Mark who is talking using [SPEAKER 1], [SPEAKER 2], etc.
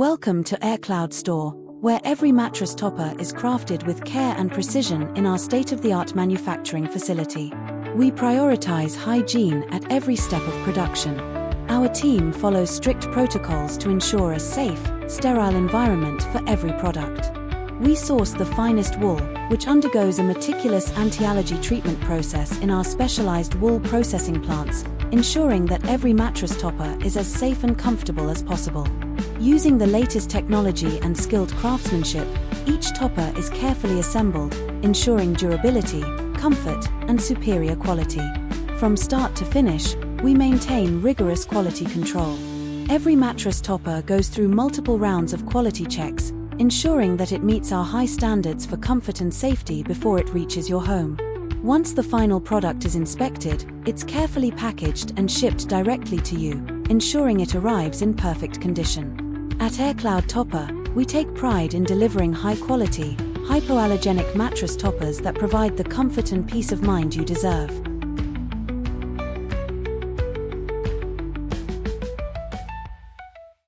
[SPEAKER 1] Welcome to AirCloud Store, where every mattress topper is crafted with care and precision in our state-of-the-art manufacturing facility. We prioritize hygiene at every step of production. Our team follows strict protocols to ensure a safe, sterile environment for every product. We source the finest wool, which undergoes a meticulous anti-allergy treatment process in our specialized wool processing plants, ensuring that every mattress topper is as safe and comfortable as possible. Using the latest technology and skilled craftsmanship, each topper is carefully assembled, ensuring durability, comfort, and superior quality. From start to finish, we maintain rigorous quality control. Every mattress topper goes through multiple rounds of quality checks, ensuring that it meets our high standards for comfort and safety before it reaches your home. Once the final product is inspected, it's carefully packaged and shipped directly to you, ensuring it arrives in perfect condition. At AirCloud Topper, we take pride in delivering high-quality, hypoallergenic mattress toppers that provide the comfort and peace of mind you deserve.